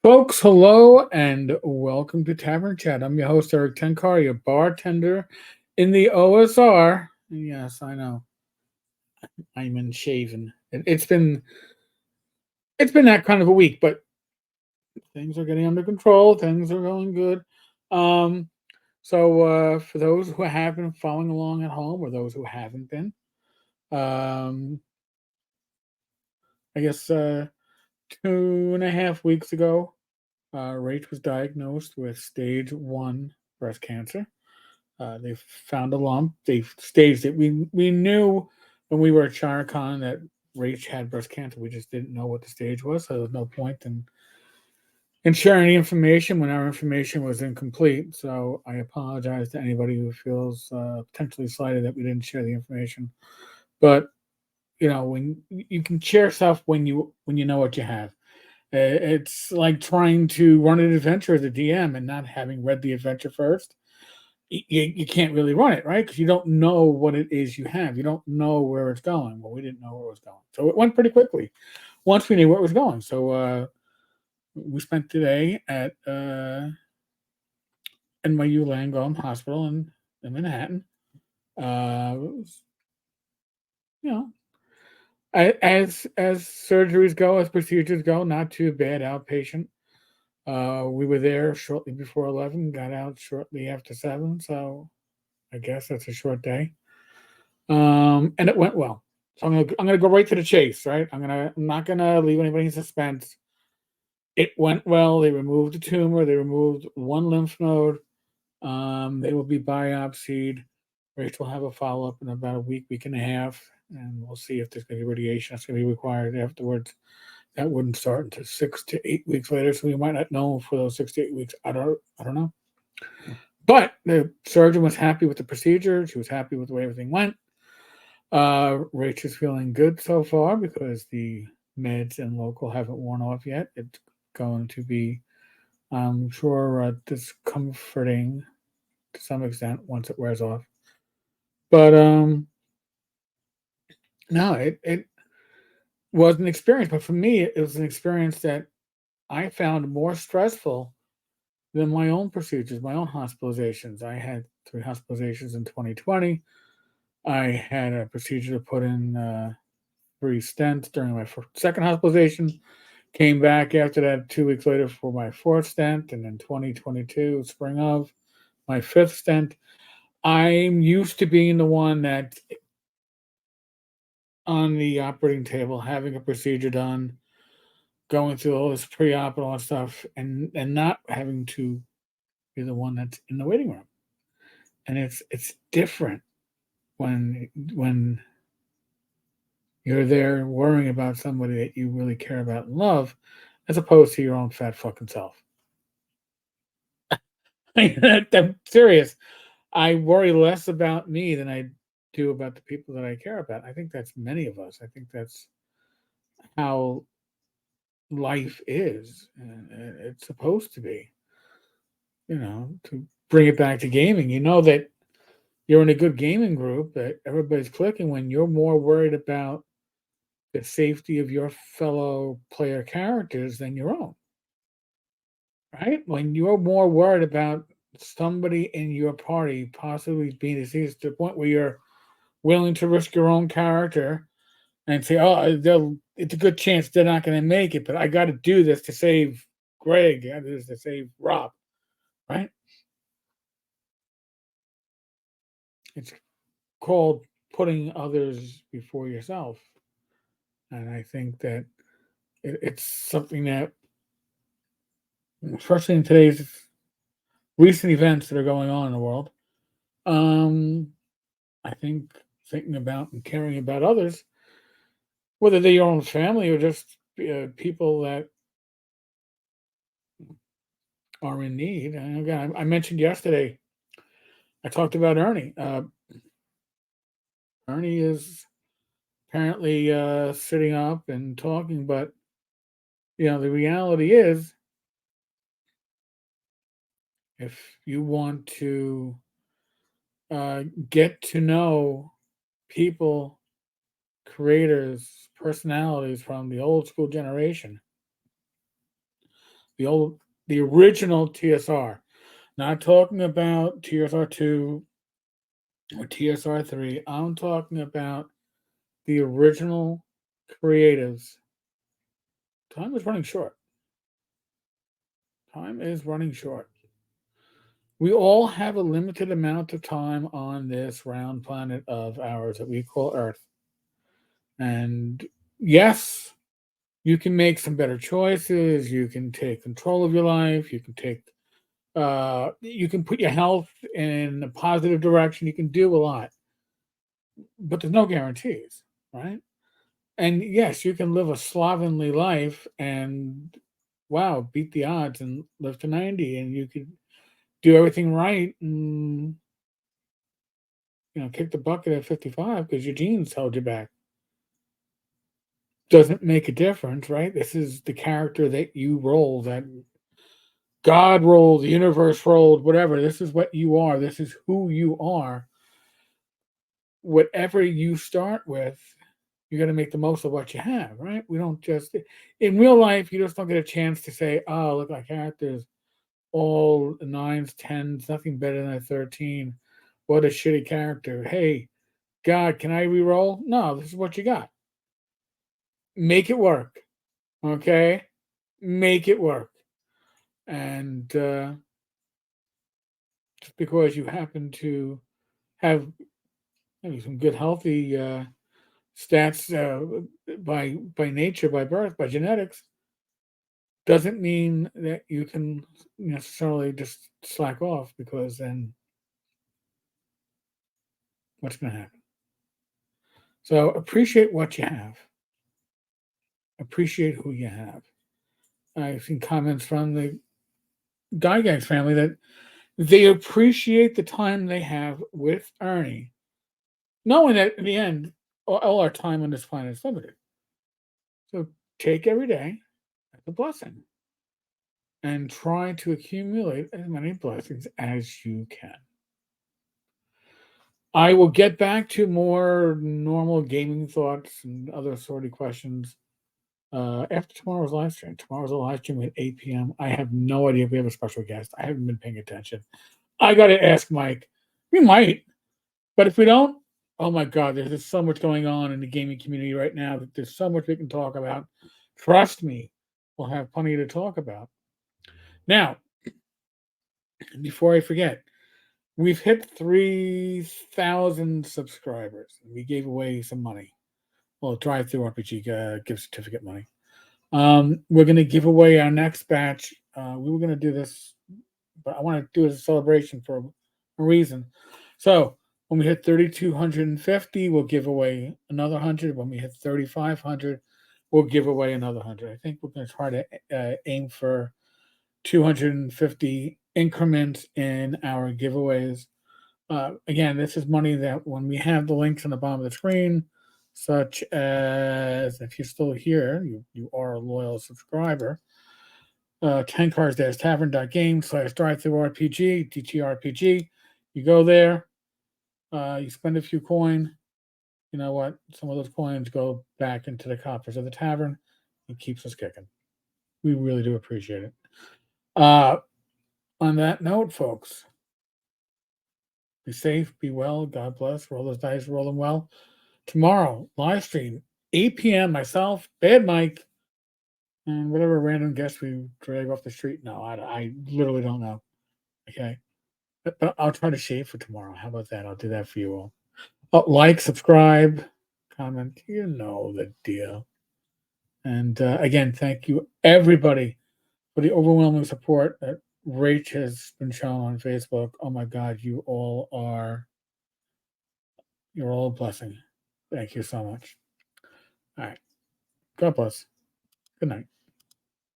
Folks, hello and welcome to Tavern Chat. I'm your host, Eric Tenkar, your bartender in the OSR. Yes, I know. I'm in shaven. It's been that kind of a week, but things are getting under control. Things are going good. Um, for those who have been following along at home, or those who haven't been, um, I guess 2.5 weeks ago, Rach was diagnosed with stage 1 breast cancer. They found a lump. They staged it. We knew when we were at ShireCon that Rach had breast cancer. We just didn't know what the stage was, so there was no point in sharing the information when our information was incomplete. So I apologize to anybody who feels potentially slighted that we didn't share the information. But when you can share stuff when you know what you have. It's like trying to run an adventure as a DM and not having read the adventure first. You can't really run it, right? Because you don't know what it is you have. You don't know where it's going. Well, we didn't know where it was going. So it went pretty quickly once we knew where it was going. So we spent today at NYU Langone Hospital in Manhattan. It was, you know, as surgeries go, as procedures go, not too bad. Outpatient. We were there shortly before 11, got out shortly after 7. So I guess that's a short day. And it went well. So I'm gonna go right to the chase, right? I'm not gonna leave anybody in suspense. It went well. They removed the tumor. They removed one lymph node. They will be biopsied. Rachel will have a follow up in about a week, week and a half, and we'll see if there's going to be radiation that's going to be required afterwards. That wouldn't start until 6 to 8 weeks later, so we might not know for those 6 to 8 weeks. I don't know. But the surgeon was happy with the procedure. She was happy with the way everything went. Rach is feeling good so far because the meds and local haven't worn off yet. It's going to be, I'm sure, discomforting to some extent once it wears off. But no, it was an experience. But for me, it was an experience that I found more stressful than my own procedures, my own hospitalizations. I had 3 hospitalizations in 2020. I had a procedure to put in 3 stents during my second hospitalization. Came back after that 2 weeks later for my fourth stent, and then 2022 spring of my fifth stent. I'm used to being the one that on the operating table, having a procedure done, going through all this pre-op and all that stuff, and not having to be the one that's in the waiting room. And it's different when you're there worrying about somebody that you really care about and love, as opposed to your own fat fucking self. I'm serious. I worry less about me than I do about the people that I care about. I think that's many of us. I think that's how life is. And it's supposed to be. To bring it back to gaming, you know that you're in a good gaming group, that everybody's clicking when you're more worried about the safety of your fellow player characters than your own. Right? When you're more worried about somebody in your party possibly being diseased to the point where you're willing to risk your own character and say, "Oh, it's a good chance they're not going to make it, but I got to do this to save Greg, I do this to save Rob," right? It's called putting others before yourself, and I think that it's something that, especially in today's recent events that are going on in the world, um, I think thinking about and caring about others, whether they're your own family or just people that are in need. And again, I mentioned yesterday, I talked about Ernie. Ernie is apparently sitting up and talking, but the reality is, if you want to get to know people, creators, personalities from the old school generation, The original TSR. Not talking about TSR2 or TSR3. I'm talking about the original creatives. Time is running short. Time is running short. We all have a limited amount of time on this round planet of ours that we call Earth. And yes, you can make some better choices. You can take control of your life. You can put your health in a positive direction. You can do a lot, but there's no guarantees, right? And yes, you can live a slovenly life and wow, beat the odds and live to 90, and you could do everything right and kick the bucket at 55 because your genes held you back. Doesn't make a difference, right? This is the character that you roll, that God rolled, the universe rolled, whatever. This is what you are. This is who you are. Whatever you start with, you're going to make the most of what you have, right? We don't just, in real life, you just don't get a chance to say, oh, look, my character's all nines, tens, nothing better than a 13. What a shitty character. Hey, God, can I re-roll? No, this is what you got. Make it work. Okay? Make it work. And just because you happen to have maybe some good, healthy stats by nature, by birth, by genetics, doesn't mean that you can necessarily just slack off, because then what's going to happen? So appreciate what you have. Appreciate who you have. I've seen comments from the Gygax family that they appreciate the time they have with Ernie, knowing that in the end, all our time on this planet is limited. So take every day as a blessing and try to accumulate as many blessings as you can. I will get back to more normal gaming thoughts and other sort of questions after tomorrow's live stream. Tomorrow's a live stream at 8 p.m. I have no idea if we have a special guest. I haven't been paying attention. I got to ask Mike. We might, but if we don't, oh my God, there's just so much going on in the gaming community right now that there's so much we can talk about. Trust me, we'll have plenty to talk about. Now, before I forget, we've hit 3,000 subscribers. We gave away some money. Well, Drive Through RPG gift certificate money. We're going to give away our next batch. We were going to do this, but I want to do it as a celebration for a reason. So when we hit 3,250, we'll give away another 100. When we hit 3,500, we'll give away another 100. I think we're going to try to aim for 250 increments in our giveaways. Again, this is money that when we have the links on the bottom of the screen, such as, if you're still here, you are a loyal subscriber, 10cars-tavern.game/drive-through-RPG, DTRPG. You go there, you spend a few coin. You know what? Some of those coins go back into the coffers of the tavern. It keeps us kicking. We really do appreciate it. On that note, folks, be safe, be well, God bless. Roll those dice, roll them well. Tomorrow, live stream, 8 p.m. Myself, Bad Mike, and whatever random guest we drag off the street. No, I literally don't know. Okay. But I'll try to shave for tomorrow. How about that? I'll do that for you all. Like, subscribe, comment. You know the deal. And again, thank you, everybody, for the overwhelming support that Rach has been shown on Facebook. Oh my God, you're all a blessing. Thank you so much. All right. God bless. Good night.